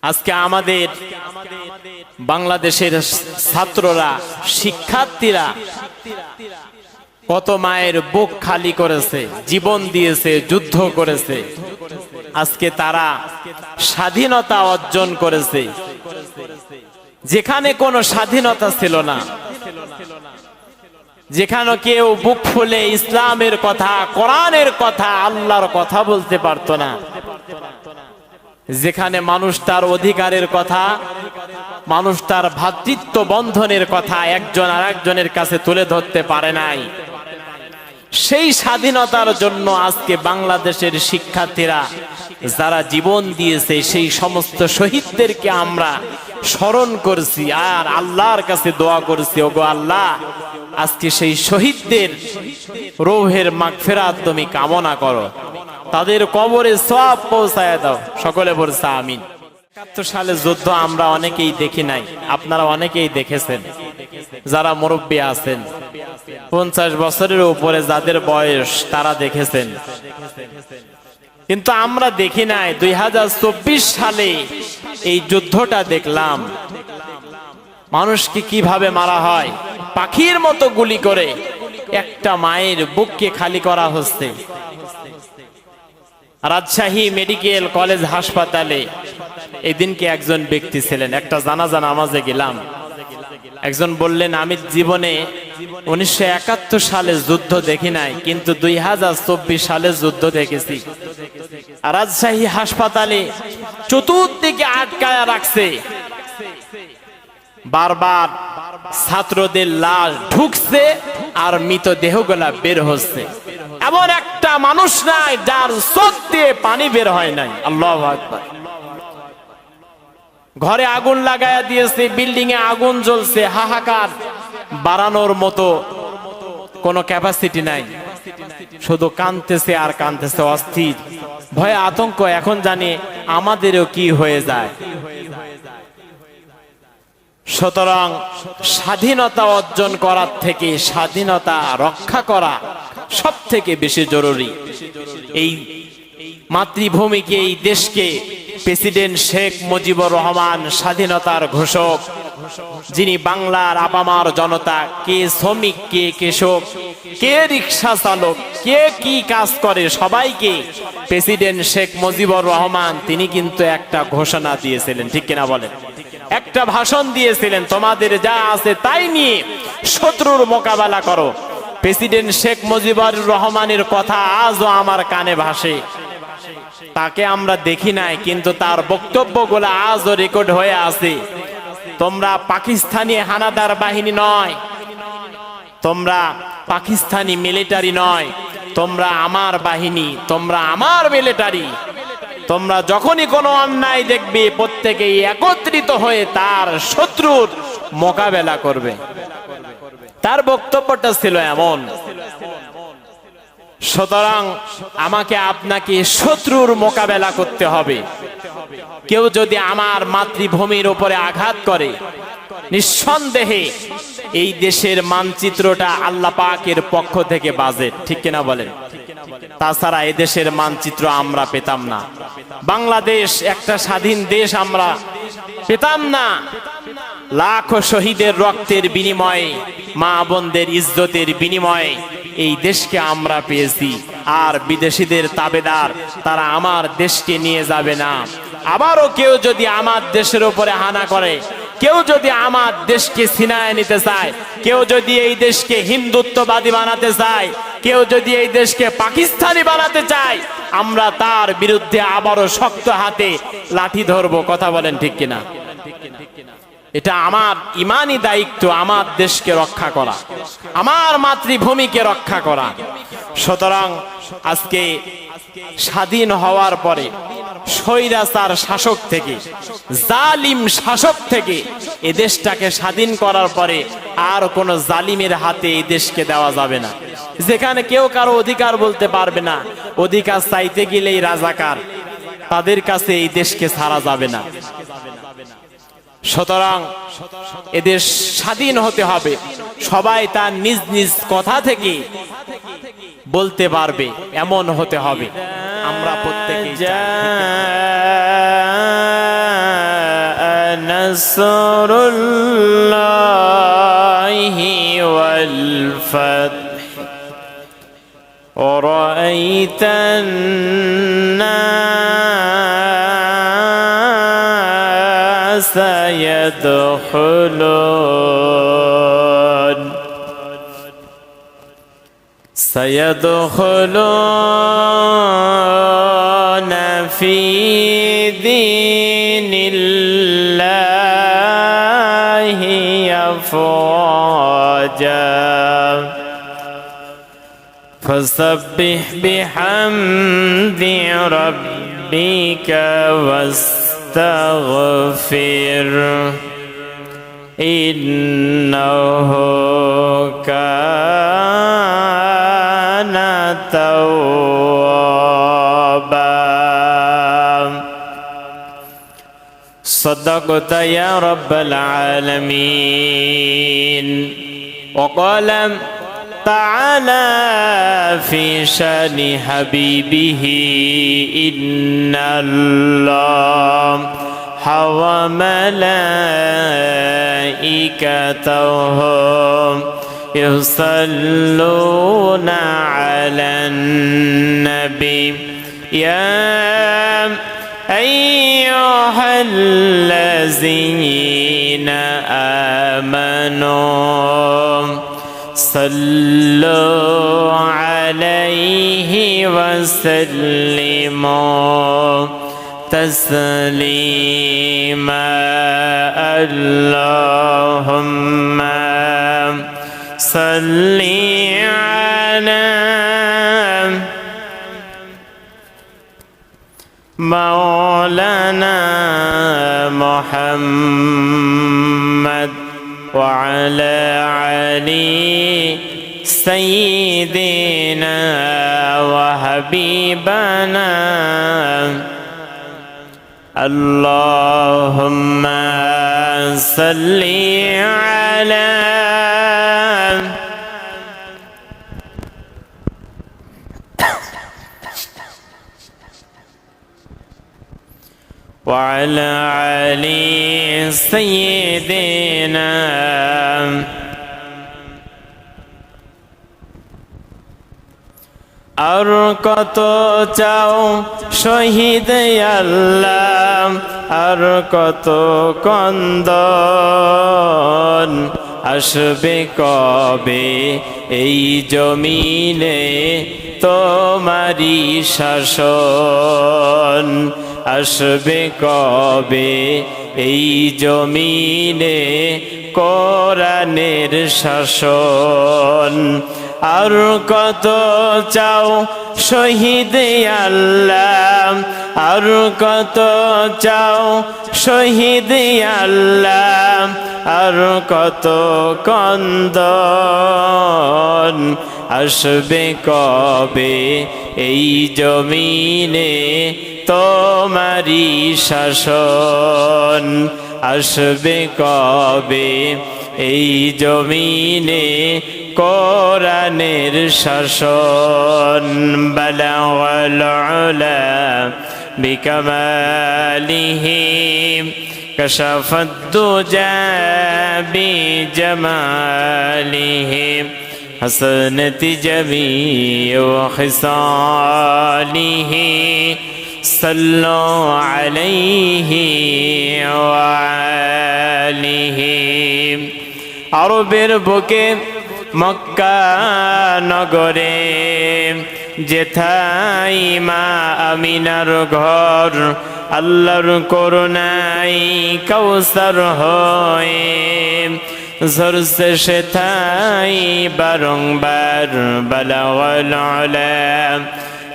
আজকে আমাদের বাংলাদেশের ছাত্ররা, শিক্ষার্থীরা কত মায়ের বুক খালি করেছে, জীবন দিয়েছে, যুদ্ধ করেছে। আজকে তারা স্বাধীনতা অর্জন করেছে যেখানে কোনো স্বাধীনতা ছিল না, যেখানে কেউ বুক ফুলে ইসলামের কথা, কোরআনের কথা, আল্লাহর কথা বলতে পারত না, যেখানে মানুষ তার অধিকারের কথা, মানুষ তার ভ্রাতৃত্ব বন্ধনের কথা একজন আরেকজনের কাছে তুলে ধরতে পারে নাই। সেই স্বাধীনতার জন্য আজকে বাংলাদেশের শিক্ষার্থীরা যারা জীবন দিয়েছে, সেই সমস্ত শহীদদেরকে আমরা স্মরণ করছি আর আল্লাহর কাছে দোয়া করছি, ওগো আল্লাহ, আজকে সেই শহীদদের রূহের মাগফিরাত তুমি কামনা করো, তাদের কবরে সওয়াব পৌঁছায় দাও। সকলে বলছে আমিন। ৭১ সালের যুদ্ধ আমরা অনেকেই দেখি নাই, আপনারা অনেকেই দেখেছেন, যারা মুরব্বী আছেন, ৫০ বছরের উপরে যাদের বয়স তারা দেখেছেন, কিন্তু আমরা দেখি নাই ২০২৪ সালে এই যুদ্ধটা দেখলাম। মানুষকে কিভাবে মারা হয়, পাখির মতো গুলি করে একটা মায়ের বুককে খালি করা হচ্ছে। রাজশাহী মেডিকেল কলেজ হাসপাতালে এদিনকে একজন ব্যক্তি ছিলেন, একটা জানাজা নামাজে গেলাম, একজন বললেন আমি জীবনে ১৯৭১ সালে যুদ্ধ দেখি নাই, কিন্তু ২০২৪ সালে যুদ্ধ দেখেছি। রাজশাহী হাসপাতালে চতুর্দিকে আটকায়া রাখছে, বারবার ছাত্রদের লাশ ঢুকছে আর মৃতদেহগুলা বের হচ্ছে। এমন একটা মানুষ নাই যার চোখ দিয়ে পানি বের হয় নাই। আল্লাহু আকবার। ঘরে আগুন লাগায়া দিয়েছে, বিল্ডিং এ আগুন জ্বলছে, হাহাকার বাড়ানোর মতো কোনো ক্যাপাসিটি নাই, শুধু কাঁদতেছে আর কাঁদতেছে, অস্থির, ভয়ে আতঙ্ক, এখন জানি আমাদেরও কি হয়ে যায়। সুতরাং স্বাধীনতা অর্জন করার থেকে স্বাধীনতা রক্ষা করা সব থেকে বেশি জরুরি। এই মাতৃভূমিকে, এই দেশকে প্রেসিডেন্ট শেখ মুজিবুর রহমান স্বাধীনতার ঘোষক, যিনি বাংলার আপামার জনতা, কে শ্রমিক, কে কৃষক, কে রিক্সা চালক, কে কি কাজ করে, সবাইকে প্রেসিডেন্ট শেখ মুজিবুর রহমান তিনি কিন্তু একটা ঘোষণা দিয়েছিলেন, ঠিক কিনা বলেন? একটা ভাষণ দিয়েছিলেন, তোমাদের যা আছে তাই নিয়ে শত্রুর মোকাবেলা করো। প্রেসিডেন্ট শেখ মুজিবুর রহমানের কথা আজও আমার কানে ভাসে। তাকে আমরা দেখি নাই, কিন্তু তার বক্তব্যগুলো আজও রেকর্ড হয়ে আছে। তোমরা পাকিস্তানি হানাদার বাহিনী নয়, তোমরা পাকিস্তানি মিলিটারি নয়, তোমরা আমার বাহিনী, তোমরা আমার মিলিটারি। তোমরা যখনই কোনো অন্যায় দেখবে প্রত্যেকেই একত্রিত হয়ে তার শত্রুর মোকাবেলা করবে। তার বক্তব্যটা ছিল এমন। সুতরাং আমাকে আপনাকে শত্রুর মোকাবেলা করতে হবে। কেউ যদি আমার মাতৃভূমির উপরে আঘাত করে, নিঃসন্দেহে এই দেশের মানচিত্রটা আল্লাহ পাকের পক্ষ থেকে বাজে, ঠিক কিনা বলেন? তাছাড়া এই দেশের মানচিত্র আমরা পেতাম না, বাংলাদেশ একটা স্বাধীন দেশ আমরা পেতাম না। লাখো শহীদের রক্তের বিনিময়ে, মা বোনদের ইজ্জতের বিনিময়ে এই দেশকে আমরা পেয়েছি। আর বিদেশিদের তাবেদার, তারা আমার দেশকে নিয়ে যাবে না। আবারও কেউ যদি আমার দেশের উপরে হানা করে, কেউ যদি আমার দেশকে ছিনায় নিতে চায়, কেউ যদি এই দেশকে হিন্দুত্ববাদী বানাতে চায়, কেউ যদি এই দেশকে পাকিস্তানি বানাতে চায়, আমরা তার বিরুদ্ধে আবারও শক্ত হাতে লাঠি ধরবো। কথা বলেন ঠিক কিনা? এটা আমার ইমানি দায়িত্ব, আমার দেশকে রক্ষা করা, আমার মাতৃভূমিকে রক্ষা করা। সুতরাং আজকে স্বাধীন হওয়ার পরে স্বৈরাচার শাসক থেকে, জালিম শাসক থেকে এ দেশটাকে স্বাধীন করার পরে আর কোন জালিমের হাতে এই দেশকে দেওয়া যাবে না। যেখানে কেউ কারো অধিকার বলতে পারবে না, অধিকার চাইতে গেলেই রাজাকার, তাদের কাছে এই দেশকে ছাড়া যাবে না। সুতরাং এদেশ স্বাধীন হতে হবে, সবাই তার নিজ নিজ কথা থেকে বলতে পারবে, এমন হতে হবে। আমরা প্রত্যেকেই نصر الله والفتح ورأيت الناس سيدخلون في دين الله أفواجا فسبح بحمد ربك واستغفر إنه كان توابا صدقت يا رب العالمين. وقال تعالى في شان حبيبه إن الله وملائكته يصلون على النبي يا أيها الذين آمنوا صلوا عليه وسلموا تسليما اللهم صل على مولانا محمد وعلى علي سيدنا وحبيبنا اللهم صل على وعلى علي سيدنا আর কত চাও শহীদ আল্লাহ আর কত কন্দন আসবে কবে এই জমিনে তোমারি শাসন আসবে কবে এই জমিনে কোরআনের শাসন আর কত চাও শহীদ আল্লাহ আর কত চাও শহীদ আল্লাহ আর কত কন্দন আসবে কবে এই জমিনে তোমারি শাসন আসবে কবে এই জমিনে কোরআনের শাসন বালাগাল উলা বিকামালিহি কাশাফাদ দুজা বিজামালিহি হাসানাত জামিউ খিসালিহি সাল্লু আলাইহি ওয়া আলিহি আরবের বুকে মক্কা নগরে যেথাই মা আমিনার ঘর আল্লাহর করুণায় কাউসার হয়ে ঝরছে সেথাই বারংবার বালাগাল উলা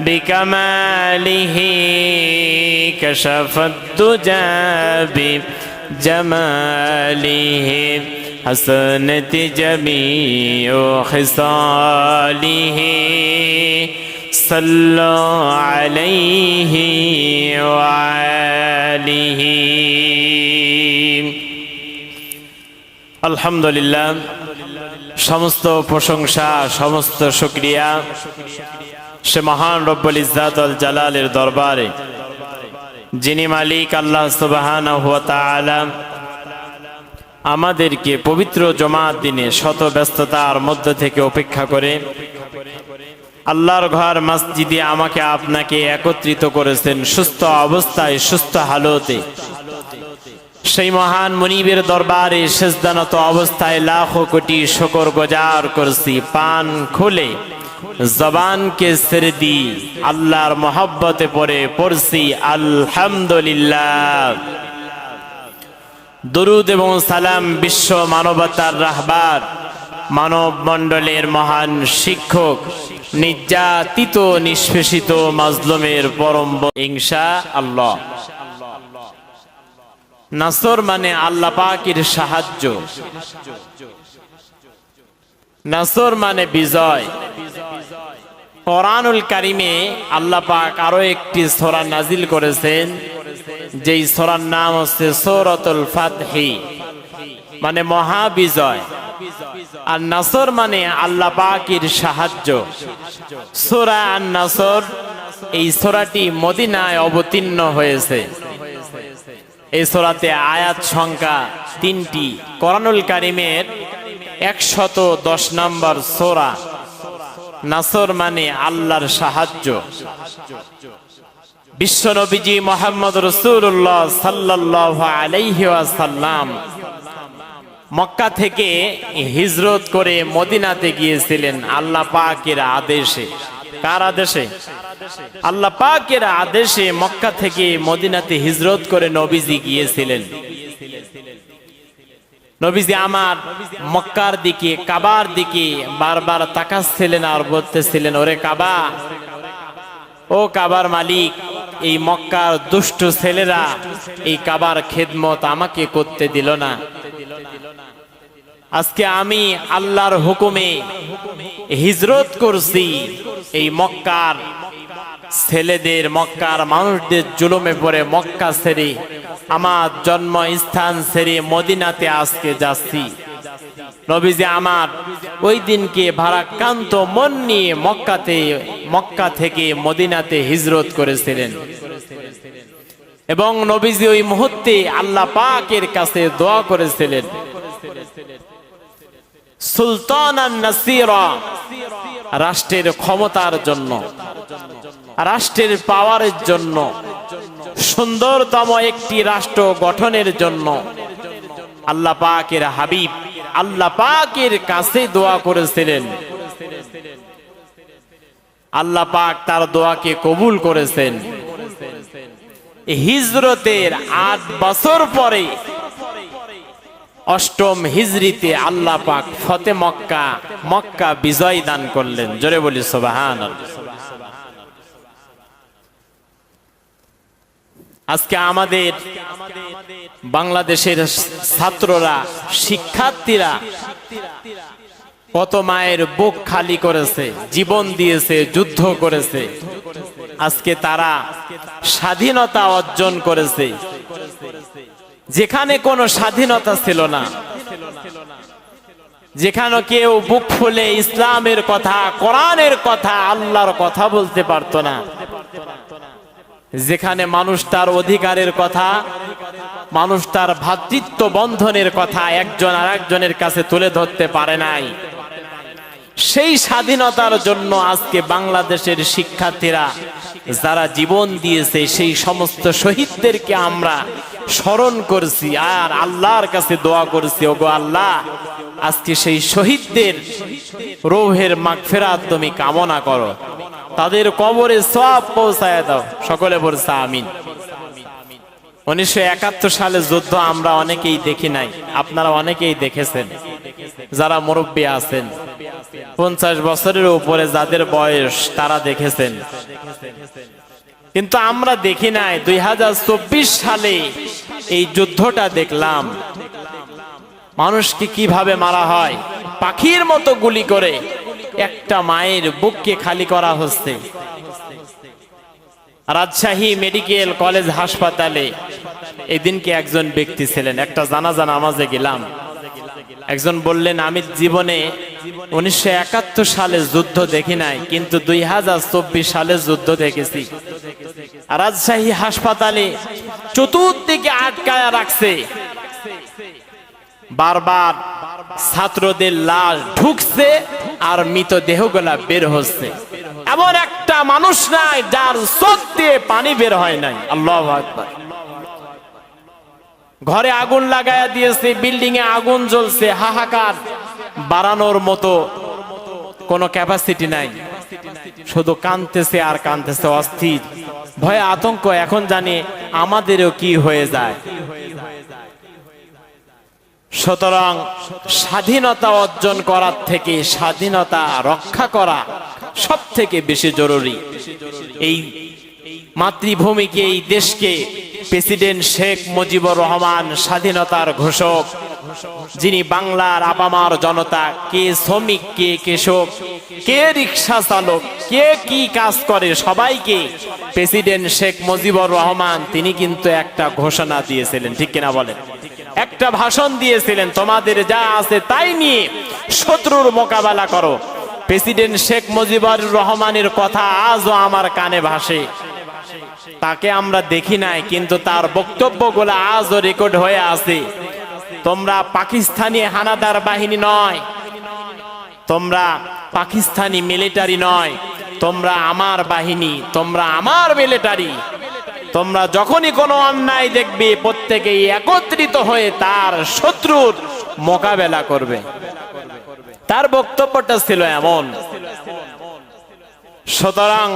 বিকামালিহি কাশাফাদ দুজা বিজামালিহি حسنت جميع خصاله صلوا عليه وآله আলহামদুলিল্লাহ সমস্ত প্রশংসা সমস্ত শুকরিয়া সে মহান রব্বুল ইজ্জাত ওয়াল জালালের দরবারে যিনি মালিক আল্লাহ সুবহানাহু ওয়া তাআলা আমাদেরকে পবিত্র জুমার দিনে শত ব্যস্ততার মধ্য থেকে উপেক্ষা করে আল্লাহর ঘর মসজিদে আমাকে আপনাকে একত্রিত করেছেন সুস্থ অবস্থায়, সুস্থ হালতে। সেই মহান মুনিবের দরবারে সেজদানত অবস্থায় লাখো কোটি শুকর গুজার করছি। পান খুলে জবানকে ছেড়ে দি আল্লাহর মহব্বতে পড়ছি আলহামদুলিল্লাহ। দরুদ এবং সালাম বিশ্ব মানবতার রাহবার, মানব মণ্ডলের মহান শিক্ষক, নির্যাতিত নিষ্পেষিত মাজলুমের পরম ইনশাআল্লাহ। নাসর মানে আল্লাহ পাকের সাহায্য, নাসর মানে বিজয়। কোরআনুল কারিমে আল্লাহ পাক আরো একটি সূরা নাজিল করেছেন, যেই সূরার নাম হচ্ছে সূরাতুল ফাতহি, মানে মহাবিজয়। আর নাসর মানে আল্লাহ পাকের সাহায্য। সূরা আন-নাসর, এই সূরাটি মদিনায় অবতীর্ণ হয়েছে। এই সূরাতে আয়াত সংখ্যা 3টি। কোরআনুল কারিমের 110 নম্বর সূরা। নাসর মানে আল্লাহর সাহায্য। বিশ্ব নবীজি মুহাম্মদ রাসূলুল্লাহ সাল্লাল্লাহু আলাইহি ওয়াসাল্লাম মক্কা থেকে হিজরত করে মদিনাতে গিয়েছিলেন আল্লাহ পাকের আদেশে। কার আদেশে? আল্লাহ পাকের আদেশে মক্কা থেকে মদিনাতে হিজরত করে নবীজি গিয়েছিলেন। নবীজি আমার মক্কার দিকে, কাবার দিকে বারবার তাকাচ্ছিলেন আর বলতেছিলেন, ওরে কাবা, ও কাবার মালিক, এই মক্কার দুষ্ট ছেলেরা এই কাবার খেদমত আমাকে করতে দিল না। আজকে আমি আল্লাহর হুকুমে হিজরত করছি, এই মক্কার ছেলেদের, মক্কার মানুষদের জুলুমে পড়ে মক্কা ছেড়ে, আমার জন্মস্থান ছেড়ে মদিনাতে আজকে যাচ্ছি। নবীজি আমার ওই দিনকে ভারাক্রান্ত মন নিয়ে মক্কা থেকে মদিনাতে হিজরত করেছিলেন। এবং নবীজি ওই মুহূর্তে আল্লাহ পাকের কাছে দোয়া করেছিলেন, সুলতানান নাসিরা, রাষ্ট্রের ক্ষমতার জন্য, রাষ্ট্রের পাওয়ারের জন্য, সুন্দরতম একটি রাষ্ট্র গঠনের জন্য আল্লাহ পাকের হাবিব আল্লাহ পাকের কাছে দোয়া করেছিলেন। আল্লাহ পাক তার দোয়াকে কবুল করেছেন। হিজরতের 8 বছর পরে 8ম হিজরিতে আল্লাহ পাক ফতে মক্কা বিজয় দান করলেন। জোরে বলি সুবহানাল্লাহ। আজকে আমাদের বাংলাদেশের ছাত্ররা, শিক্ষার্থীরা কত মায়ের বুক খালি করেছে, জীবন দিয়েছে, যুদ্ধ করেছে। আজকে তারা স্বাধীনতা অর্জন করেছে, যেখানে কোনো স্বাধীনতা ছিল না, যেখানে কেউ বুক ফুলে ইসলামের কথা, কোরআনের কথা, আল্লাহর কথা বলতে পারত না, যেখানে মানুষ তার অধিকারের কথা, মানুষ তার ভ্রাতৃত্ব বন্ধনের কথা একজন আরেকজনের কাছে তুলে ধরতে পারে নাই, সেই স্বাধীনতার জন্য আজকে বাংলাদেশের শিক্ষার্থীরা যারা জীবন দিয়েছে, সেই সমস্ত শহীদদেরকে আমরা স্মরণ করছি আর আল্লাহর কাছে দোয়া করছি, ওগো আল্লাহ, আজকে সেই শহীদদের রূহের মাগফিরাত তুমি কামনা করো, তাদের কবরে সওয়াব পৌঁছায় দাও। সকলে বলছে আমিন। 1971 সালে যুদ্ধ আমরা অনেকেই দেখি নাই, আপনারা অনেকেই দেখেছেন, যারা মুরব্বী আছেন, 50 বছরের উপরে যাদের বয়স তারা দেখেছেন। কিন্তু আমরা দেখি নাই 2024 সালে এই যুদ্ধটা দেখলাম। মানুষকে কিভাবে মারা হয়, পাখির মতো গুলি করে একটা মায়ের বুককে খালি করা হচ্ছে। রাজশাহী মেডিকেল কলেজ হাসপাতালে এদিনকে একজন ব্যক্তি ছিলেন, একটা জানাজা নামাজে গেলাম, একজন বললেন, আমি জীবনে 1971 সালে যুদ্ধ দেখি নাই, কিন্তু 2024 সালে যুদ্ধ দেখেছি। রাজশাহী হাসপাতালে চতুর্দিকে আটকায়া রাখছে, বারবার ছাত্রদের লাশ ঢুকছে আর মৃতদেহগুলা বের হচ্ছে। এমন একটা মানুষ নাই যার চোখ দিয়ে পানি বের হয় নাই। আল্লাহু আকবার। ঘরে আগুন লাগায়া দিয়েছে, বিল্ডিং এ আগুন জ্বলছে, হাহাকার বাড়ানোর মতো কোনো ক্যাপাসিটি নাই, শুধু কাঁদতেছে আর কাঁদতেছে, অস্থির, ভয়ে আতঙ্ক, এখন জানি আমাদেরও কি হয়ে যায়। সুতরাং স্বাধীনতা অর্জন করার থেকে স্বাধীনতা রক্ষা করা সব থেকে বেশি জরুরি। এই মাতৃভূমিকে, এই দেশকে প্রেসিডেন্ট শেখ মুজিবুর রহমান স্বাধীনতার ঘোষক, যিনি বাংলার আপামার জনতা, কে শ্রমিক, কে কৃষক, কে রিক্সা চালক, কে কি কাজ করে, সবাইকে প্রেসিডেন্ট শেখ মুজিবুর রহমান তিনি কিন্তু একটা ঘোষণা দিয়েছিলেন, ঠিক কিনা বলেন? একটা ভাষণ দিয়েছিলেন, তোমাদের যা আছে তাই নিয়ে শত্রুর মোকাবেলা করো। প্রেসিডেন্ট শেখ মুজিবুর রহমানের কথা আজও আমার কানে ভাসে। তাকে আমরা দেখি নাই, কিন্তু তার বক্তব্যগুলো আজও রেকর্ড হয়ে আছে। তোমরা পাকিস্তানি হানাদার বাহিনী নয়, তোমরা পাকিস্তানি মিলিটারি নয়, তোমরা আমার বাহিনী, তোমরা আমার মিলিটারি। তোমরা যখনই কোনো অন্যায় দেখবে প্রত্যেকেই একত্রিত হয়ে তার শত্রুর মোকাবেলা করবে। তার বক্তব্যটা ছিল এমন। সুতরাং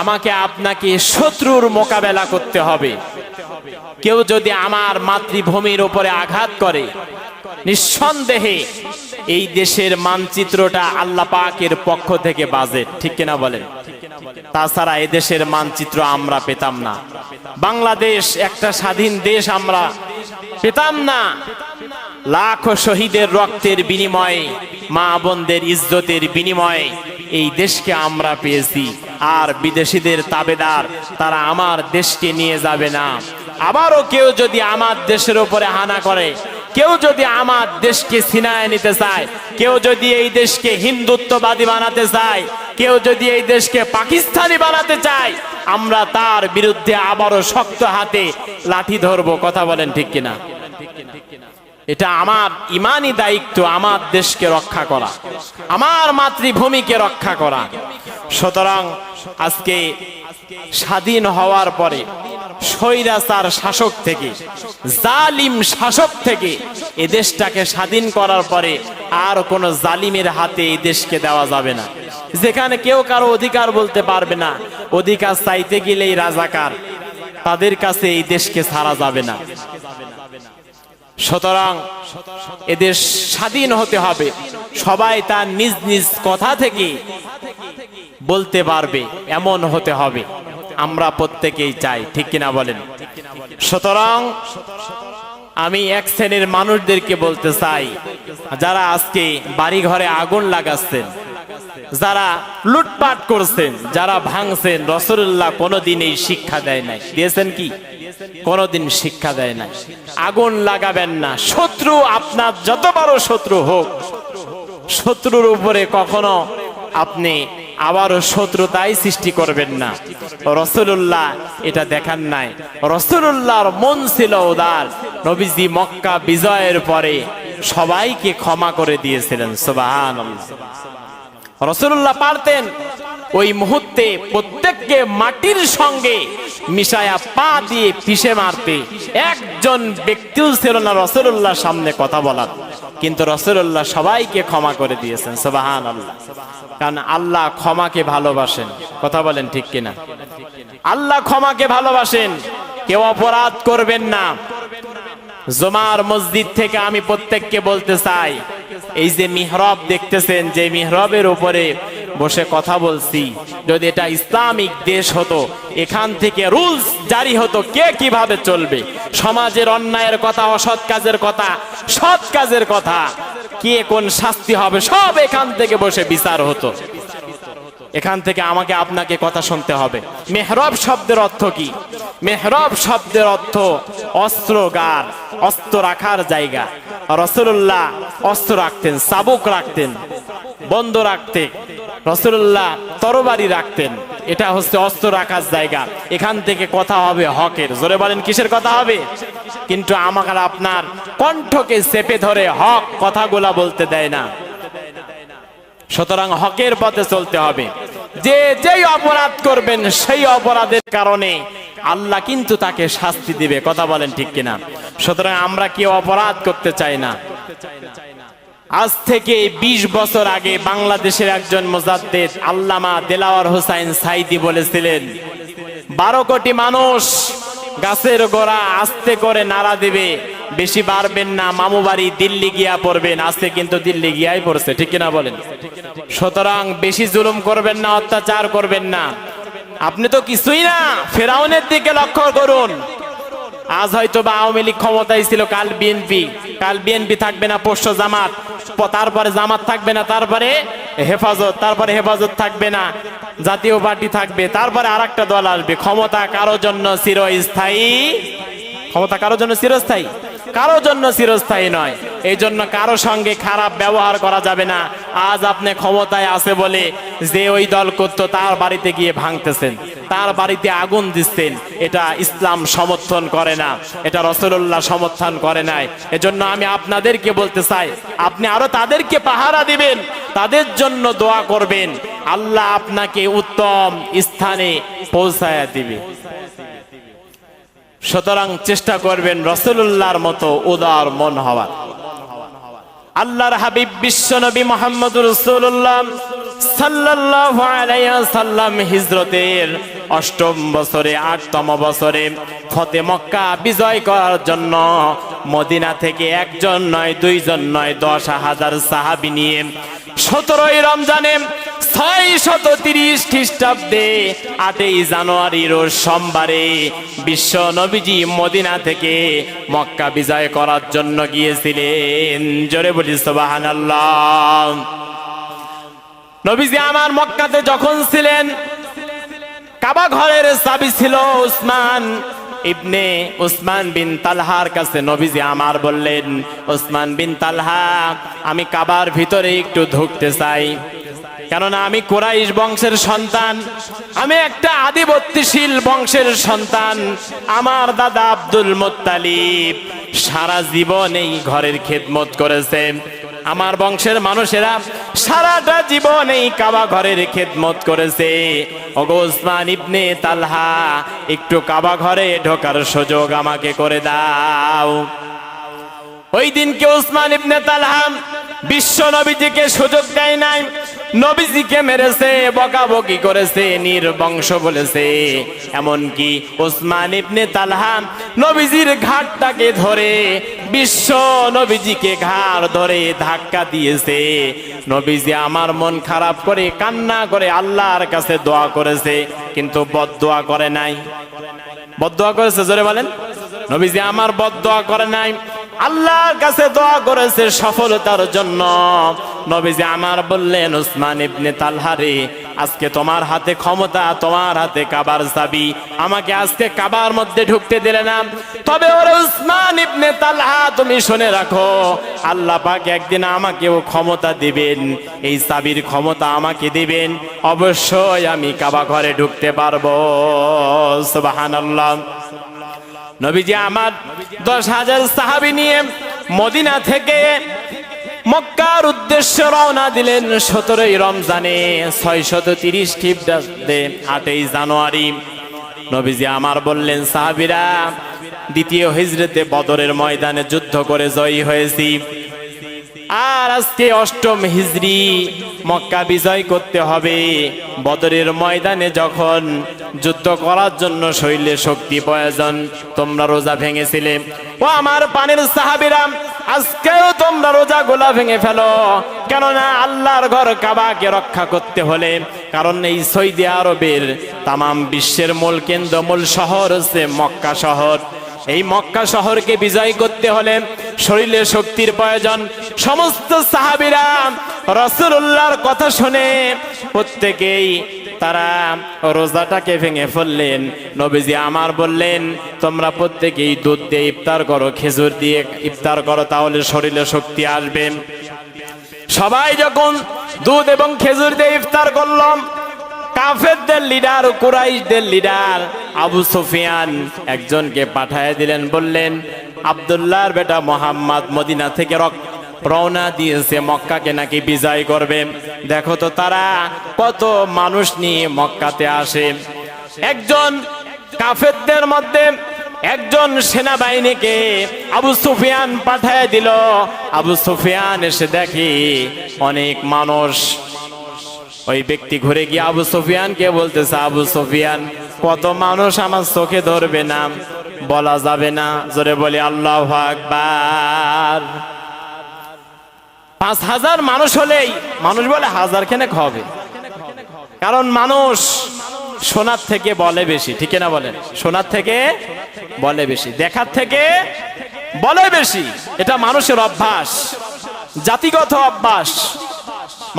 আমাকে আপনাকে শত্রুর মোকাবেলা করতে হবে। কেউ যদি আমার মাতৃভূমির উপরে আঘাত করে, নিঃসন্দেহে এই দেশের মানচিত্রটা আল্লাহ পাকের পক্ষ থেকে বাজে, ঠিক কিনা বলেন? তাছাড়া এই দেশের মানচিত্র আমরা পেতাম না। বাংলাদেশ একটা স্বাধীন দেশ আমরা পেতাম না। লাখো শহীদের রক্তের বিনিময়ে, মা বোনদের ইজ্জতের বিনিময়ে এই দেশকে আমরা পেয়েছি। আর বিদেশিদের তাবেদার, তারা আমার দেশকে নিয়ে যাবে না। আবারও কেউ যদি আমার দেশের উপরে হানা করে, কেউ যদি আমার দেশকে ছিনায় নিতে চায়, কেউ যদি এই দেশকে হিন্দুত্ববাদী বানাতে চায়, কেউ যদি এই দেশকে পাকিস্তানি বানাতে চায়, আমরা তার বিরুদ্ধে আবারও শক্ত হাতে লাঠি ধরবো। কথা বলেন ঠিক কিনা? এটা আমার ইমানি দায়িত্ব, আমার দেশকে রক্ষা করা, আমার মাতৃভূমিকে রক্ষা করা। সুতরাং আজকে স্বাধীন হওয়ার পরে স্বৈরাচার শাসক থেকে, জালিম শাসক থেকে এ দেশটাকে স্বাধীন করার পরে আর কোন জালিমের হাতে এই দেশকে দেওয়া যাবে না। যেখানে কেউ কারো অধিকার বলতে পারবে না, অধিকার চাইতে গেলেই রাজাকার, তাদের কাছে এই দেশকে ছাড়া যাবে না। সুতরাং এদেশ স্বাধীন হতে হবে, সবাই তার নিজ নিজ কথা থেকে বলতে পারবে এমন হতে হবে, আমরা প্রত্যেকেই চাই, ঠিক কিনা বলেন? সুতরাং আমি এক শ্রেণীর মানুষদেরকে বলতে চাই, যারা আজকে বাড়ি ঘরে আগুন লাগাচ্ছেন, যারা লুটপাট করছেন, যারা ভাঙছেন, রাসূলুল্লাহ কোনোদিন এই শিক্ষা দেয় নাই। দিয়েছেন কি? কোনোদিন শিক্ষা দেয় নাই। আগুন লাগাবেন না। শত্রু আপনার যত বড় শত্রু হোক, শত্রুর উপরে কখনো আপনি আবারও শত্রুতাই সৃষ্টি করবেন না। রাসূলুল্লাহ এটা দেখান নাই। রাসূলুল্লাহর মন ছিল উদার। নবীজি মক্কা বিজয়ের পরে সবাইকে ক্ষমা করে দিয়েছিলেন। সুবহানাল্লাহ। রাসূলুল্লাহ পারতেন ওই মুহূর্তে প্রত্যেককে মাটির সঙ্গে মিশায়া পা দিয়ে পিষে মারতে। একজন ব্যক্তিও ছিল না রাসূলুল্লাহর সামনে কথা বলার, কিন্তু রাসূলুল্লাহ সবাইকে ক্ষমা করে দিয়েছেন। সুবহানাল্লাহ। কারণ আল্লাহ ক্ষমাকে ভালোবাসেন। কথা বলেন ঠিক কিনা? আল্লাহ ক্ষমাকে ভালোবাসেন। কেউ অপরাধ করবেন না। জুমার মসজিদ থেকে আমি প্রত্যেককে বলতে চাই, এই যে মিহরাব দেখতেছেন, যে মিহরাবের উপরে বসে কথা বলছি, যদি এটা ইসলামিক দেশ হতো, এখান থেকে রুলস জারি হতো কে কিভাবে চলবে, সমাজের অন্যায়ের কথা, অসৎ কাজের কথা, সৎ কাজের কথা, কে কোন শাস্তি হবে, সব এখান থেকে বসে বিচার হতো। এখান থেকে আমাকে আপনাকে কথা শুনতে হবে। মেহরাব শব্দের অর্থ কি? মেহরাব শব্দের অর্থ অস্ত্রগার, অস্ত্র রাখার জায়গা। রাসূলুল্লাহ অস্ত্র রাখতেন, চাবুক রাখতেন, বন্ধ রাখতেন, রাসূলুল্লাহ তরবারি রাখতেন। এটা হচ্ছে অস্ত্র রাখার জায়গা। এখান থেকে কথা হবে হকের। জোরে বলেন কিসের কথা হবে? কিন্তু আমাকে আপনার কণ্ঠকে চেপে ধরে হক কথাগুলা বলতে দেয় না। সুতরাং হকের পথে চলতে হবে। যে যেই অপরাধ করবেন সেই অপরাধের কারণে আল্লাহ কিন্তু তাকে শাস্তি দিবে। কথা বলেন ঠিক কিনা? সুতরাং আমরা কেউ অপরাধ করতে চাই না। আজ থেকে 20 বছর আগে বাংলাদেশের একজন মুজাদ্দিদ আল্লামা দেলাওয়ার হোসাইন সাইদি বলেছিলেন, 12 কোটি মানুষ গাছের গোড়া আস্তে করে নাড়া দিবে, বেশি বাড়বেন না, মামু বাড়ি দিল্লি গিয়া পড়বেন। আজকে কিন্তু দিল্লি গিয়াই পড়ছে, ঠিক কিনা বলেন? সুতরাং বেশি জুলুম করবেন না, অত্যাচার করবেন না। আপনি তো কিছুই না, ফেরাউনের দিকে লক্ষ্য করুন। আজ হয়তো বা আওয়ামী লীগ ক্ষমতায় ছিল, কাল বিএনপি থাকবে না, পরশু জামাত, তারপরে জামাত থাকবে না, তারপরে হেফাজত থাকবে না, জাতীয় পার্টি থাকবে, তারপরে আরেকটা দল আসবে। ক্ষমতা কারোর জন্য চিরস্থায়ী, কারোর জন্য চিরস্থায়ী নয়। এই জন্য কারো সঙ্গে খারাপ ব্যবহার করা যাবে না। আজ আপনি ক্ষমতায় আছে বলে যে ওই দল করতো তার বাড়িতে গিয়ে ভাঙতেছেন, তার বাড়িতে আগুন দিচ্ছেন, এটা ইসলাম সমর্থন করে না, এটা রাসূলুল্লাহ সমর্থন করে নাই। এজন্য আমি আপনাদেরকে বলতে চাই, আপনি আরো তাদেরকে পাহারা দিবেন, তাদের জন্য দোয়া করবেন, আল্লাহ আপনাকে উত্তম স্থানে পৌঁছায়া দিবে। সুতরাং চেষ্টা করবেন রাসূলুল্লাহর মতো উদার মন হওয়ার। আল্লাহর হাবিব বিশ্বনবী মুহাম্মদুর রাসূলুল্লাহ সাল্লাল্লাহু আলাইহি ওয়াসাল্লাম হিজরতের 8ম বছরে 8তম বছরে ফতে মক্কা বিজয় করার জন্য মদিনা থেকে একজন নয়, দুইজন নয়, 10,000 সাহাবী নিয়ে 17ই রমজানে 630 খ্রিস্টাব্দে 8ই জানুয়ারি রোজ সোমবারে বিশ্ব নবীজি মদিনা থেকে মক্কা বিজয় করার জন্য গিয়েছিলেন। জোরে বলি সুবহানাল্লাহ। নবীজি আমার মক্কাতে যখন ছিলেন, কাবা ঘরের চাবি ছিল উসমান বিন তালহার কাছে। নবীজি আমার বললেন, উসমান বিন তালহা, আমি কাবার ভিতরে একটু ঢুকতে চাই, কেননা আমি কুরাইশ বংশের সন্তান, আমি একটা আধিপত্যশীল বংশের সন্তান। আমার দাদা আব্দুল মুত্তালিব সারা জীবন এই ঘরের খেদমত করেছে, আমার বংশের মানুষেরা সারাটা জীবন এই কাবা ঘরের খেদমত করেছে। ওগো উসমান ইবনে তালহা, একটু কাবা ঘরে ঢোকার সুযোগ আমাকে করে দাও। ওই দিনকে উসমান ইবনে তালহা বিশ্ব নবীজিকে সুযোগ দেয় নাই, নবীজিকে মেরেছে, বকাবকি করেছে, নির্বংশ বলেছে। এমনকি উসমান ইবনে তালহা নবীজির ঘাটটাকে ধরে বিশ্ব নবীজিকে ঘাড় ধরে ধাক্কা দিয়েছে। নবীজি আমার মন খারাপ করে কান্না করে আল্লাহর কাছে দোয়া করেছে, কিন্তু বদদোয়া করে নাই। বদদোয়া করেছে, জোরে বলেন। নবীজি আমার বদদোয়া করে নাই, আল্লাহর কাছে দোয়া করেছে সফলতার জন্য। নবীজি আমার বললেন, উসমান ইবনে তালহা রে, আজকে তোমার হাতে ক্ষমতা, তোমার হাতে কাবার চাবি, আমাকে আজকে কাবার মধ্যে ঢুকতে দিলে না। তবে ওরে উসমান ইবনে তালহা, তুমি শুনে রাখো, আল্লাহ পাক একদিন আমাকেও ক্ষমতা দিবেন, এই চাবির ক্ষমতা আমাকে দিবেন, অবশ্যই আমি কাবা ঘরে ঢুকতে পারবো। সুবহানাল্লাহ। নবীজি আমার 10,000 সাহাবী নিয়ে মদিনা থেকে মক্কার উদ্দেশ্যে রওনা দিলেন 17ই রমজানে 630 খ্রিস্টাব্দে 8ই জানুয়ারি। নবীজি আমার বললেন, সাহাবীরা, দ্বিতীয় হিজরতে বদরের ময়দানে যুদ্ধ করে জয়ী হয়েছি, আর আজকে 8ম হিজরি, মক্কা বিজয় করতে হবে। বদরের ময়দানে যখন যুদ্ধ করার জন্য শরীরে শক্তি প্রয়োজন, তোমরা রোজা ভেঙেছিলে। ও আমার পানের সাহাবীরা, আজকেও তোমরা রোজা গোলা ভেঙে ফেলো, কেননা আল্লাহর ঘর কাবাকে রক্ষা করতে হলে, কারণ এই সৌদি আরবের তামাম বিশ্বের মূল কেন্দ্র, মূল শহর হচ্ছে মক্কা শহর। এই মক্কা শহরকে বিজয় করতে হলে শরীরে শক্তির প্রয়োজন। সমস্ত সাহাবীরা রাসূলুল্লাহর কথা শুনে প্রত্যেকেই তারা রোজাটাকে ভেঙে ফেললেন। নবীজি আমার বললেন, তোমরা প্রত্যেকেই দুধ দিয়ে ইফতার করো, খেজুর দিয়ে ইফতার করো, তাহলে শরীরে শক্তি আসবে। সবাই যখন দুধ এবং খেজুর দিয়ে ইফতার করলাম, কাফেরদের লিডার, কুরাইশদের লিডার আবু সুফিয়ান একজনকে পাঠায় দিলেন, বললেন, আব্দুল্লাহর বেটা মোহাম্মদ মদিনা থেকে রওনা দিয়েছে মক্কাকে নাকি বিজয় করবে। দেখো তো তারা কত মানুষ নিয়ে মক্কাতে আসে। একজন কাফেরদের মধ্যে একজন সেনাবাহিনীকে আবু সুফিয়ান পাঠায় দিল। আবু সুফিয়ান এসে দেখে অনেক মানুষ। ওই ব্যক্তি ঘুরে গিয়ে আবু সুফিয়ানকে বলতেছে, আবু সুফিয়ান কত মানুষ আমার চোখে ধরবে না, বলা যাবে না। জোরে বলি আল্লাহু আকবার। 5000 মানুষ হলেই মানুষ বলে হাজার খানেক হবে, কারণ মানুষ শোনার থেকে বলে বেশি, ঠিক না বলেন? শোনার থেকে বলে বেশি, দেখার থেকে বলে বেশি। এটা মানুষের অভ্যাস, জাতিগত অভ্যাস।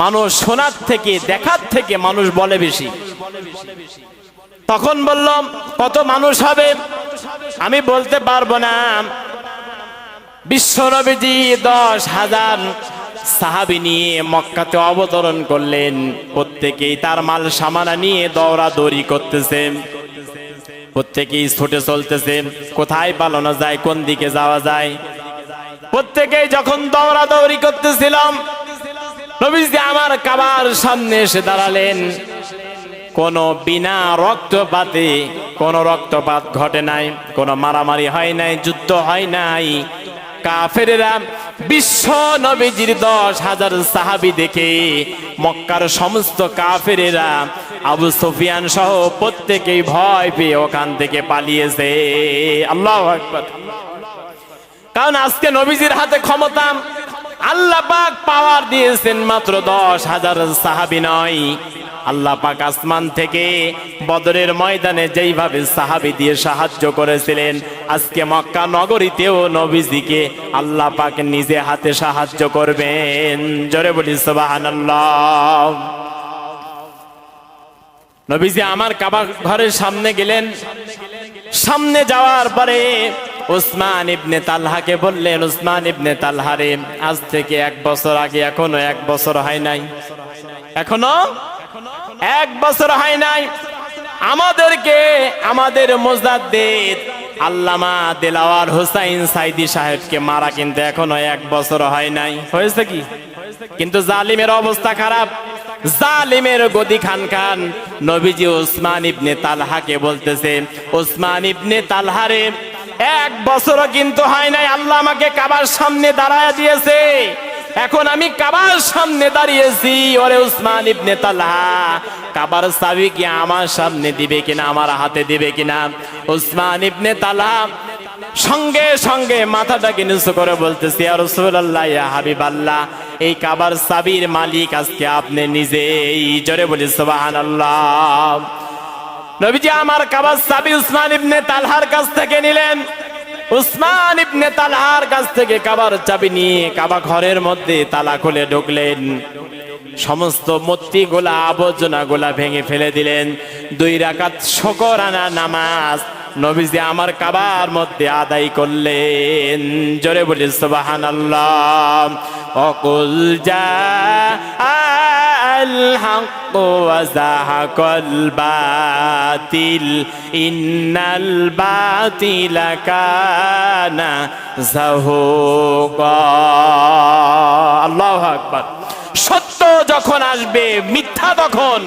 মানুষ শোনার থেকে দেখার থেকে মানুষ বলে বেশি। তখন বললাম কত মানুষ হবে আমি বলতে পারবো না। বিশ্বনবীজি 10,000 সাহাবী নিয়ে মক্কাতে অবতরণ করলেন। প্রত্যেকেই তার মাল সামানা নিয়ে দৌড়াদৌড়ি করতেছে, প্রত্যেকেই ছুটে চলতেছে, কোথায় পালানো যায়, কোন দিকে যাওয়া যায়। প্রত্যেকেই যখন দৌড়াদৌড়ি করতেছিলাম, নবীজি আমার কাবার সামনে এসে দাঁড়ালেন। কোনো বিনা রক্তপাতে কোনো রক্তপাত ঘটে নাই, কোনো মারামারি হয় নাই, যুদ্ধ হয় নাই। কাফেরেরা বিশ্ব নবীজির 10,000 সাহাবী দেখে মক্কার সমস্ত কাফেরেরা আবু সুফিয়ান সহ প্রত্যেকেই ভয় পেয়ে ওখান থেকে পালিয়েছে। আল্লাহু আকবার। কারণ আজকে নবীজির হাতে ক্ষমতা, আল্লাহ পাক পাওয়ার দিয়েছেন। মাত্র 10,000 সাহাবী নয়, আল্লাহ পাক আসমান থেকে বদরের ময়দানে যেইভাবে সাহাবী দিয়ে সাহায্য করেছিলেন, আজকে মক্কা নগরীতেও নবীজিকে আল্লাহ পাক নিজে হাতে সাহায্য করবেন। জোরে বলি সুবহানাল্লাহ। নবীজি আমার কাবা ঘরের সামনে গেলেন। সামনে যাওয়ার পরে উসমান ইবনে তালহাকে বললেন, উসমান ইবনে তালহা রে, আজ থেকে 1 বছর আগে, এখনো 1 বছর হয় নাই, এখনো 1 বছর হয় নাই, আমাদেরকে আমাদের মুজাদ্দিদ আল্লামা দেলাওয়ার হোসাইন সাইদি সাহেবকে মারা কিন্তু এখনো 1 বছর হয় নাই। হয়েছে কি? কিন্তু জালিমের অবস্থা খারাপ, জালিমের গদি খান খান। নবীজি উসমান ইবনে তালহাকে বলতেছে, উসমান ইবনে তালহা রে, 1 বছরও কিন্তু হয় নাই, আল্লাহ আমাকে কাবার সামনে দাঁড়ায় দিয়েছে। এখন আমি কাবার সামনে দাঁড়িয়েছি। ওরে উসমান ইবনে তালহা, কাবার চাবি কি আমার সামনে দিবে কিনা, আমার হাতে দিবে কিনা? উসমান ইবনে তালহা সঙ্গে সঙ্গে মাথাটাকে নিচু করে বলতেছি, ইয়া রাসূলুল্লাহ, ইয়া হাবিবাল্লাহ, এই কাবার চাবির মালিক আজকে আপনি নিজেই। জোরে বলি সুবহানাল্লাহ। নবীজি আমার কাবার চাবি উসমান ইবনে তালহার কাছ থেকে নিলেন। উসমান ইবনে তালহার কাছ থেকে কাবার চাবি নিয়ে কাবা ঘরের মধ্যে তালা খুলে ঢুকলেন। সমস্ত মূর্তিগুলা আবর্জনাগুলা ভেঙে ফেলে দিলেন। 2 রাকাত শুকরানা নামাজ নবীজি আমার কাবার মধ্যে আদায় করলেন। জোরে বলি সুবহানাল্লাহ। অকুল জা আল হক ওয়া যাহাকাল বাতিল ইন্নাল বাতিলা কানা যাহুকা। আল্লাহু আকবার। সত্য যখন আসবে, মিথ্যা তখন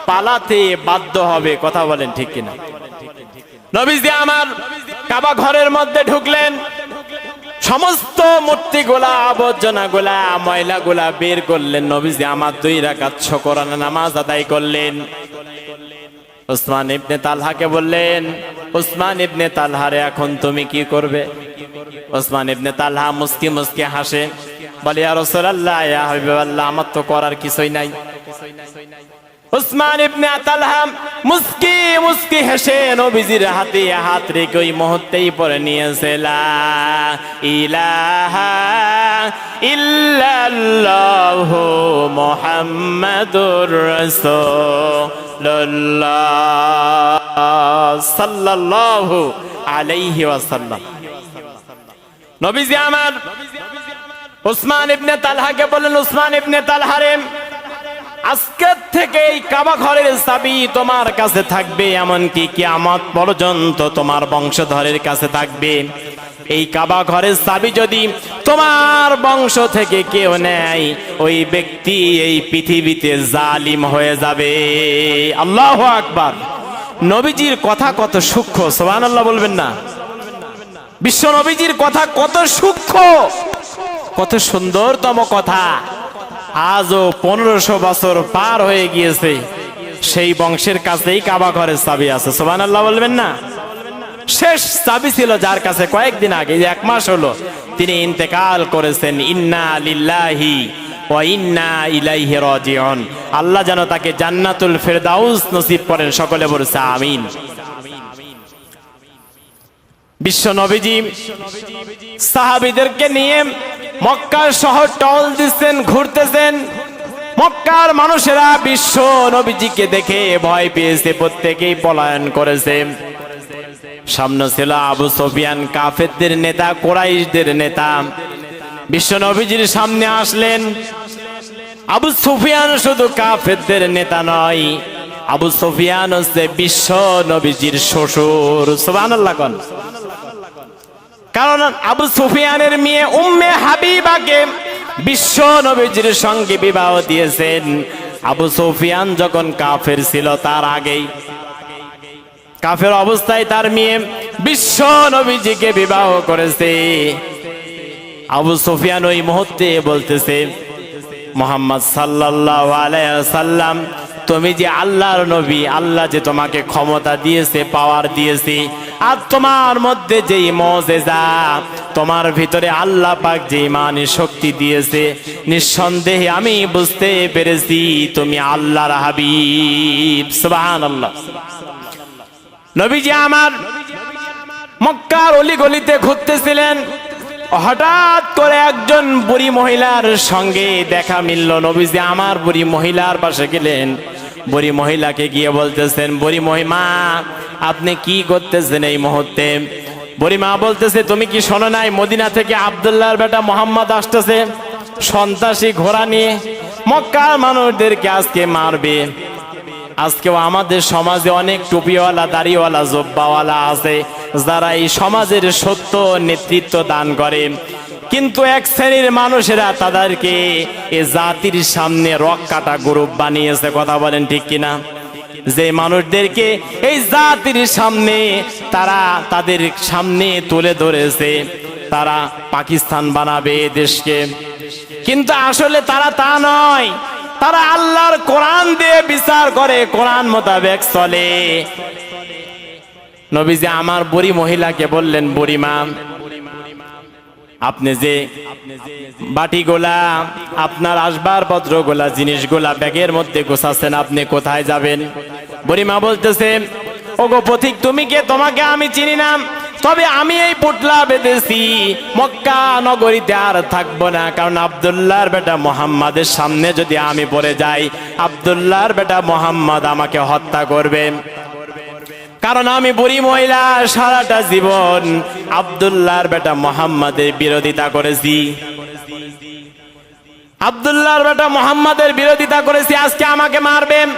পালাতে বাধ্য হবে। কথা বলেন ঠিক কিনা? নবীজি আমার কাবা ঘরের মধ্যে ঢুকলেন। সমস্ত মূর্তিগুলা আবর্জনাগুলা ময়লাগুলা বের করলেন। নবীজি আমার 2 রাকাত শুকরানা নামাজ আদায় করলেন। উসমান ইবনে তালহাকে বললেন, উসমান ইবনে তালহা রে, এখন তুমি কি করবে? উসমান ইবনে তালহা মুস্কি মুস্কি হাসে, বলে, ইয়া রাসূলুল্লাহ, ইয়া হাবিবাল্লাহ, আমার তো করার কিছুই নাই। উসমান ইবনে তালহা মুস্কি মুস্কি হেসে নবীজির হাতে হাত রেখে ওই মুহূর্তেই পড়ে নিয়েছে, লা ইলাহা ইল্লাল্লাহু মুহাম্মাদুর রাসূলুল্লাহ সাল্লাল্লাহু আলাইহি ওয়াসাল্লাম। নবীজি আমার উসমান ইবনে তালহাকে বললেন, উসমান ইবনে তালহা রে, আজকের থেকে এই কাবা ঘরের চাবি তোমার কাছে থাকবে, এমনকি কিয়ামত পর্যন্ত তোমার বংশধরের কাছে থাকবে। এই কাবা ঘরের চাবি যদি তোমার বংশ থেকে কেউ নেয়, ওই ব্যক্তি এই পৃথিবীতে জালিম হয়ে যাবে। আল্লাহু আকবার। নবীজির কথা কত সূক্ষ্ম, সুবহানাল্লাহ বলবেন না? বিশ্ব নবীজির কথা কত সূক্ষ্ম, কত সুন্দরতম কথা। আজও 1500 বছর পার হয়ে গিয়েছে, সেই বংশের কাছেই কাবা ঘরের চাবি আছে। সুবহানাল্লাহ বলবেন না? শেষ চাবি ছিল যার কাছে কয়েকদিন আগে, 1 মাস হলো তিনি ইন্তেকাল করেছেন। ইন্না লিল্লাহি ওয়া ইন্না ইলাইহি রাজিউন। আল্লাহ যেন তাকে জান্নাতুল ফেরদাউস নসিব করেন, সকলে বলছে আমিন। বিশ্ব নবীজি সাহাবীদেরকে নিয়ে মক্কার শহর টহল দিচ্ছেন, ঘুরতেছেন। মক্কার মানুষেরা বিশ্ব নবীজিকে দেখে ভয় পেয়েছে, প্রত্যেকেই পলায়ন করেছে। সামনে ছিল আবু সুফিয়ান, কাফেরদের নেতা, কুরাইশদের নেতা। বিশ্ব নবীজির সামনে আসলেন। আবু সুফিয়ান শুধু কাফেরদের নেতা নয়, আবু সুফিয়ান হচ্ছে বিশ্ব নবীজির শ্বশুর। সুবহানাল্লাহ কোন? কারণ আবু সুফিয়ানের মেয়ে উম্মে হাবিবাকে বিশ্ব নবীজির সঙ্গে বিবাহ দিয়েছেন আবু সুফিয়ান যখন কাফের ছিল, তার আগেই। কাফের অবস্থায় তার মেয়ে বিশ্ব নবীজিকে বিবাহ করেছে। আবু সুফিয়ান ওই মুহূর্তে বলতেছে, মুহাম্মদ সাল্লাল্লাহু আলাইহি ওয়াসাল্লাম, তুমি যে আল্লাহর নবী, আল্লাহ যে তোমাকে ক্ষমতা দিয়েছে, পাওয়ার দিয়েছে, আর তোমার মধ্যে যে মুজিজা, তোমার ভিতরে আল্লাহ পাক যে ইমানি শক্তি দিয়েছে, নিঃসন্দেহে আমি বুঝতে পেরেছি তুমি আল্লাহর হাবিব। সুবহানাল্লাহ। নবীজি আমার মক্কার অলিগলিতে ঘুরতেছিলেন, হঠাৎ করে একজন বুড়ি মহিলার সঙ্গে দেখা মিলল। নবীজি আমার বুড়ি মহিলার পাশে গেলেন, বুড়ি মহিলাকে গিয়ে বলতেছেন, বুড়ি মহিমা আপনি কি করতেছেন এই মুহূর্তে? বুড়ি মা বলতেছে, তুমি কি শোনো নাই মদিনা থেকে আব্দুল্লাহর বেটা মোহাম্মদ আসতেছে সন্ত্রাসী ঘোড়া নিয়ে, মক্কার মানুষদেরকে আজকে মারবে। আজকেও আমাদের সমাজে অনেক টুপিওয়ালা, দাড়িওয়ালা, জব্বাওয়ালা আছে যারা এই সমাজের সত্য নেতৃত্ব দান করে, কিন্তু এক শ্রেণীর মানুষেরা তাদেরকে এ জাতির সামনে রক কাটা গ্রুপ বানিয়েছে। কথা বলেন ঠিক কিনা? যে মানুষদেরকে এই জাতির সামনে তারা তাদের সামনে তুলে ধরেছে, তারা পাকিস্তান বানাবে দেশকে, কিন্তু আসলে তারা তা নয়। তারা আল্লাহর কোরআন দিয়ে বিচার করে, কোরআন মোতাবেক চলে। নবীজি আমার বুড়ি মহিলাকে বললেন, বুড়ি মা আপনি যে বাটিগুলা, আপনার আসবাবপত্রগুলা, জিনিসগুলা ব্যাগের মধ্যে গোছাচ্ছেন, আপনি কোথায় যাবেন? বুড়ি মা বলতেছে, ওগো পথিক, তুমি কে? তোমাকে আমি চিনি না, তবে আমি এই পুটলা বেঁধেছি, মক্কা নগরীতে আর থাকবো না। কারণ আব্দুল্লাহর বেটা মোহাম্মদের সামনে যদি আমি পড়ে যাই, আব্দুল্লাহর বেটা মোহাম্মদ আমাকে হত্যা করবে। কারণ আমি বুড়ি মহিলা সারাটা জীবন আব্দুল্লাহর বেটা মোহাম্মদের বিরোধিতা করেছি, আব্দুল্লাহর বেটা মোহাম্মদের বিরোধিতা করেছি, আজকে আমাকে মারবেন।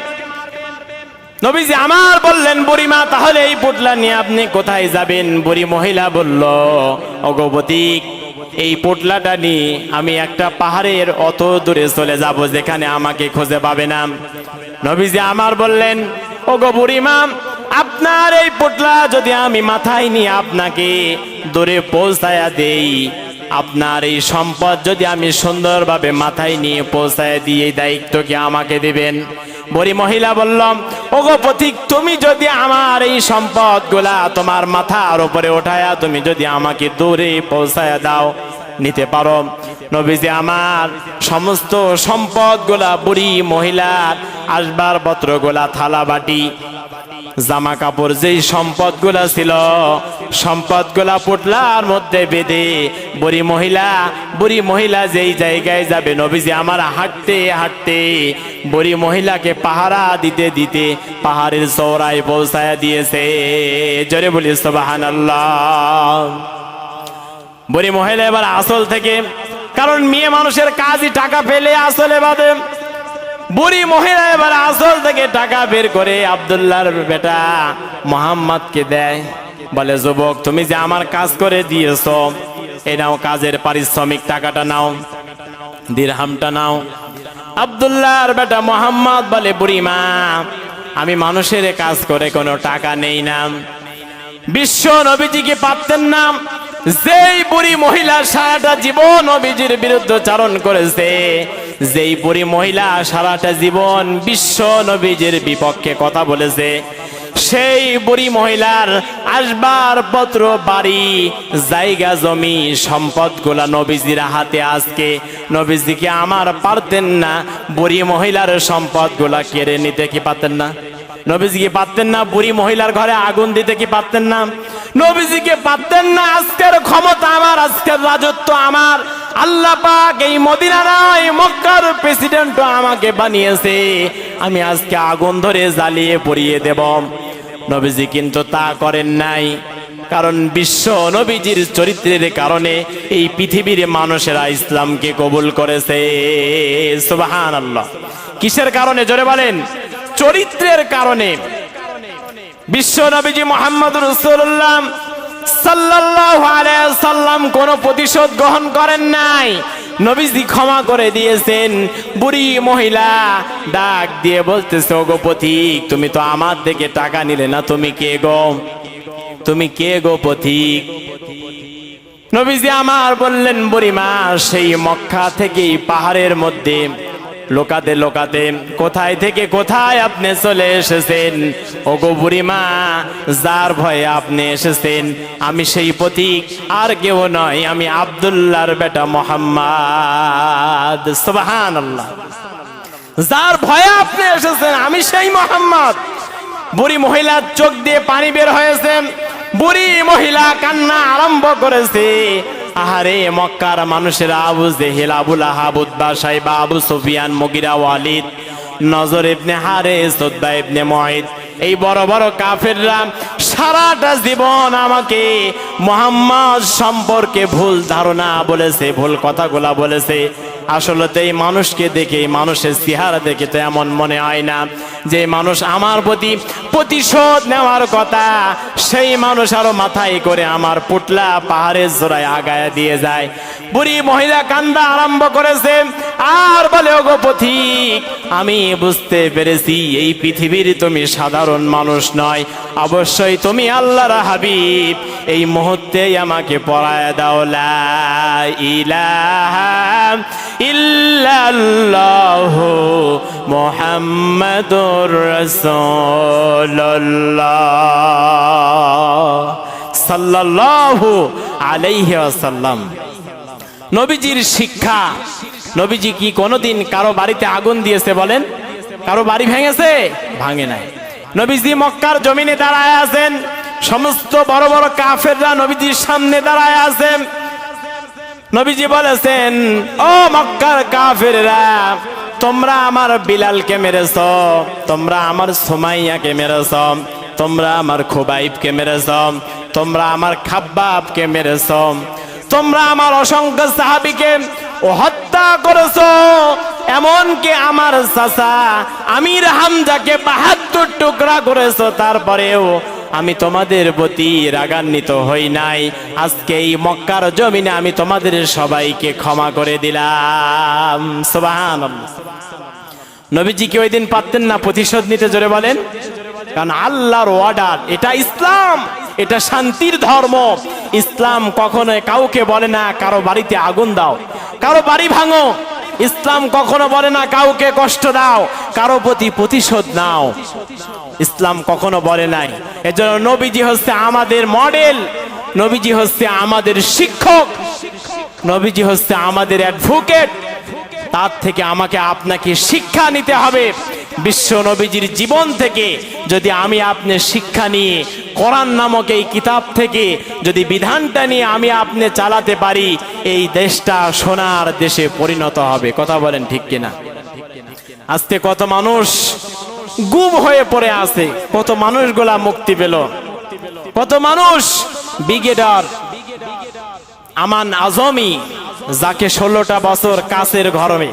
নবীজি আমার বললেন, বুড়িমা তাহলে এই পুটলা নিয়ে আপনি কোথায় যাবেন? বুড়ি মহিলা বলল, ওগো পথিক, এই পুটলাটা নিয়ে আমি একটা পাহাড়ের অত দূরে চলে যাব, যেখানে আমাকে খুঁজে পাবে না। নবীজি আমার বললেন, ওগো বুড়িমা, আপনার এই পুটলা যদি আমি মাথায় নিয়ে আপনাকে দূরে পৌঁছায়া দেই, আপনার এই সম্পদ যদি আমি সুন্দরভাবে মাথায় নিয়ে পৌঁছায় দিই, এই দায়িত্ব কি আমাকে দিবেন? বুড়ি মহিলা বলল, ওগো পথিক, তুমি যদি আমার এই সম্পদ গুলা তোমার মাথার উপরে ওঠায়া তুমি যদি আমাকে দূরে পৌঁছায়া দাও, নিতে পারো। নবীজি আমার সমস্ত সম্পদ গুলা, বুড়ি মহিলার আসবাবপত্র গুলা, থালা বাটি, জামা কাপড়, যেই সম্পদ গুলা ছিল, সম্পদ গুলা পুটলার মধ্যে বেঁধে বুড়ি মহিলা যেই জায়গায় যাবে, নবীজি আমার হাঁটতে হাঁটতে বুড়ি মহিলাকে পাহারা দিতে দিতে পাহাড়ের চওড়ায় পৌঁছায়া দিয়েছে। জোরে বলি সুবহানাল্লাহ। বুড়ি মহিলা এবার আসল থেকে, কারণ মেয়ে মানুষের কাজই টাকা পেলে আসলে বাদে, বুড়ি মহিলা এবার আসল থেকে টাকা বের করে আব্দুল্লাহর বেটা মোহাম্মদকে দেয়। বলে যুবক তুমি যে আমার কাজ করে দিয়েছো, এই নাও কাজের পারিশ্রমিক টাকাটা নাও, দিরহামটা নাও। আব্দুল্লাহর বেটা মোহাম্মদ বলে বুড়িমা আমি মানুষের কাজ করে কোনো টাকা নেই না। বিশ্ব নবীজিকে পারতেন না, যেই বুড়ি মহিলা সারাটা জীবন নবীজির বিরুদ্ধে চারণ করেছে, যেই বুড়ি মহিলা সারাটা জীবন বিশ্ব নবীজির বিপক্ষে কথা বলেছে, সেই বুড়ি মহিলার আসবাবপত্র বাড়ি জায়গা জমি সম্পদগুলা নবীজির হাতে। আজকে নবীজিকে আমার পারতেন না বুড়ি মহিলার সম্পদগুলা কেড়ে নিতে? কি পারতেন না? নবীজিকে পারতেন না বুড়ি মহিলার ঘরে আগুন দিতে? কি পারতেন না? নবীজিকে পারতেন না আজকের ক্ষমতা আমার, আজকের রাজত্ব আমার, আল্লাহ পাক এই মদিনা নয় মক্কার প্রেসিডেন্ট আমাকে বানিয়েছে, আমি আজকে আগুন ধরে জ্বালিয়ে পুড়িয়ে দেব? নবীজি কিন্তু তা করেন নাই, কারণ বিশ্ব নবীজির চরিত্রের কারণে এই পৃথিবীর মানুষেরা ইসলামকে কবুল করেছে। সুবহানাল্লাহ। কিসের কারণে জোরে বলেন? চরিত্রের কারণে। বিশ্ব নবীজি মুহাম্মদুর রাসূলুল্লাহ সাল্লাল্লাহু আলাইহি সাল্লাম কোনো প্রতিশোধ গ্রহণ করেন নাই, নবীজি ক্ষমা করে দিয়েছেন। বুড়ি মহিলা ডাক দিয়ে বলতেছে ওগো পথিক তুমি তো আমার থেকে টাকা নিলে না, তুমি কে গো? তুমি কে গো পথিক? নবীজি আমার বললেন বুড়িমা সেই মক্কা থেকে পাহাড়ের মধ্যে লোকাতে লোকাতে কোথায় থেকে কোথায় আপনি চলে এসেছেন? ওগো বুড়িমা যার ভয়ে আপনি এসেছেন আমি সেই পথিক, আর কেউ নয়, আমি আব্দুল্লাহর বেটা মুহাম্মদ। সুবহানাল্লাহ। যার ভয়ে আপনি এসেছেন আমি সেই মুহাম্মদ। বুড়ি মহিলার চোখ দিয়ে পানি বের হয়েছে, বুড়ি মহিলা কান্না আরম্ভ করেছে। আহারে মক্কার মানুষেরা আবু জেহেল, আবু লাহাব, উতবা, সাইবা, আবু সুফিয়ান, মুগিরা, ওয়ালিদ, নজর ইবনে হারিস, উতবা ইবনে মুঈদ, এই বড় বড় কাফেররা সারাটা জীবন আমাকে মুহাম্মদ সম্পর্কে ভুল ধারণা বলেছে, ভুল কথাগুলা বলেছে। আসলে এই মানুষকে দেখে, মানুষের চেহারা দেখে তো এমন মনে হয় না যে মানুষ আমার প্রতি প্রতিশোধ নেওয়ার কথা, সেই মানুষ আরো মাথায় করে আমার পুটলা পাহাড়ের জোড়ায় আগায় দিয়ে যায়। বুড়ি মহিলা কান্দা আরম্ভ করেছে আর বলে ওগো পথিক আমি বুঝতে পেরেছি এই পৃথিবীর তুমি সাধারণ মানুষ নয়, অবশ্যই তুমি আল্লাহর হাবিব। এই মুহূর্তেই আমাকে পড়ায় দাও লা ইলাহা ইল্লাল্লাহু মুহাম্মাদুর রাসূলুল্লাহ সাল্লাল্লাহু আলাইহি ওয়াসাল্লাম। নবীজির শিক্ষা। নবীজি কি কোনোদিন কারো বাড়িতে আগুন দিয়েছে বলেন? কারো বাড়ি ভেঙেছে? ভাঙে নাই। নবীজি মক্কার জমিনে দাঁড়ায় আছেন, সমস্ত বড় বড় কাফেররা নবীজির সামনে দাঁড়ায় আছেন। নবীজি বলেছেন ও মক্কার কাফেররা তোমরা আমার বিলালকে মেরেছ, তোমরা আমার সুমাইয়াকে মেরেছ, তোমরা আমার খুবাইবকে মেরেছ, তোমরা আমার খাব্বাবকে মেরেছ, তোমরা আমার অসংখ্য সাহাবীকে হত্যা করেছো, এমনকি আমার চাচা আমির হামজাকে ৭২ টুকরা করেছো, তারপরেও আমি তোমাদের প্রতি রাগান্বিত হই নাই। আজকে এই মক্কার জমিনে আমি তোমাদের সবাইকে ক্ষমা করে দিলাম। সুবহানাল্লাহ। নবীজি কি ওই দিন পারতেন না প্রতিশোধ নিতে? জোরে বলেন। কারণ আল্লাহর অর্ডার, এটা ইসলাম, এটা শান্তির ধর্ম। ইসলাম কখনো কাউকে বলে না কারো বাড়িতে আগুন দাও, কারো বাড়ি ভাঙো। ইসলাম কখনো বলে না কাউকে কষ্ট দাও, কারো প্রতি প্রতিশোধ নাও। ইসলাম কখনো বলে নাই। এজন্য নবীজি হচ্ছে আমাদের মডেল, নবীজি হচ্ছে আমাদের শিক্ষক, নবীজি হচ্ছে আমাদের অ্যাডভোকেট। তার থেকে আমাকে আপনাকে শিক্ষা নিতে হবে। বিশ্ব নবীজির জীবন থেকে যদি আমি আপনি শিক্ষা নিয়ে কোরআন নামক এই কিতাব থেকে যদি বিধানটা নিয়ে আমি আপনি চালাতে পারি, এই দেশটা সোনার দেশে পরিণত হবে। কথা বলেন ঠিক কিনা? আজকে কত মানুষ গুম হয়ে পড়ে আছে, কত মানুষগুলা মুক্তি পেল, কত মানুষ ব্রিগেডার আমান আজমি যাকে 16টা বছর কাছের ঘরে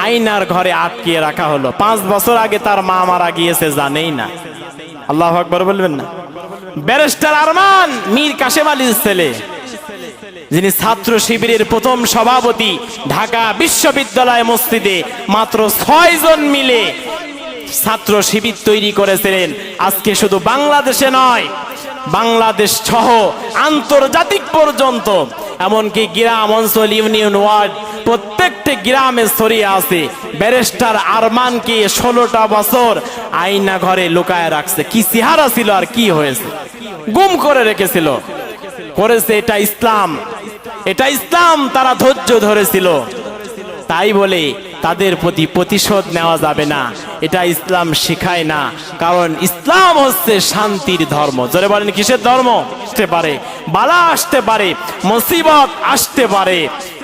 আয়নার ঘরে আটকিয়ে রাখা হলো, 5 বছর আগে তার মা মারা গিয়েছে জানেই না। আল্লাহু আকবার বলবেন না? ব্যারিস্টার আরমান মীর কাসেম আলীর ছেলে, যিনি ছাত্র শিবিরের প্রথম সভাপতি, ঢাকা বিশ্ববিদ্যালয় মসজিদে মাত্র 6 জন মিলে ছাত্র শিবির তৈরি করেছিলেন। আজকে শুধু বাংলাদেশে নয়, বাংলাদেশ সহ আন্তর্জাতিক পর্যন্ত, এমনকি গ্রাম অঞ্চল, ইউনিয়ন, ওয়ার্ড, প্রত্যেকটি গ্রামে ছড়িয়ে আছে। ব্যারিস্টার আরমানকে 16টা বছর আয়না ঘরে লুকায় রাখছে। কি চেহারা ছিল আর কি হয়েছে, গুম করে রেখেছিল, করেছে। এটা ইসলাম, এটা ইসলাম। তারা ধৈর্য ধরেছিল, তাই বলে তাদের প্রতি প্রতিশোধ নেওয়া যাবে না, এটা ইসলাম শিখায় না। কারণ ইসলাম হচ্ছে শান্তির ধর্ম। জোরে বলেন কিসের ধর্ম? আসতে পারে, বালা আসতে পারে, মুসিবত আসতে পারে,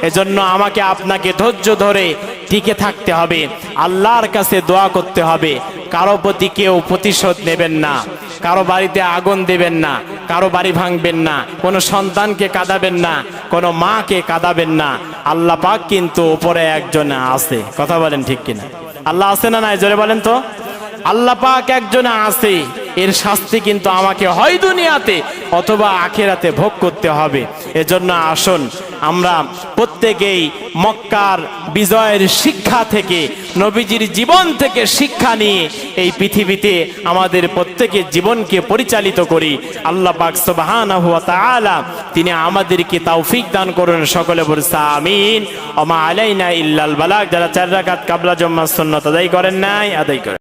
এজন্য আমাকে আপনাকে ধৈর্য ধরে টিকে থাকতে হবে, আল্লাহর কাছে দোয়া করতে হবে। কারো প্রতি কেউ প্রতিশোধ নেবেন না, কারো বাড়িতে আগুন দেবেন না, কারো বাড়ি ভাঙবেন না, কোনো সন্তানকে কাঁদাবেন না, কোনো মাকে কাঁদাবেন না। আল্লাহ পাক কিন্তু উপরে একজন আছে, কথা বলেন ঠিক কিনা? আল্লাহ আছে না নাই? জোরে বলেন তো। আল্লাহ পাক একজন আছে, এর শাস্তি কিন্তু আমাকে হয় দুনিয়াতে অথবা আখিরাতে ভোগ করতে হবে। এজন্য আসুন আমরা প্রত্যেকেই মক্কার বিজয়ের শিক্ষা থেকে, নবীজির জীবন থেকে শিক্ষা নিয়ে এই পৃথিবীতে আমাদের প্রত্যেকের জীবনকে পরিচালিত করি। আল্লাহ পাক সুবহানাহু ওয়া তাআলা তিনি আমাদেরকে তৌফিক দান করুন। সকলে বলছে আমিন। ওয়া মা আলাইনা ইল্লাল বালাগ। যারা 4 রাকাত কাবলা জুম্মাহ সুন্নাত আদায় করেন নাই, আদায় করেন।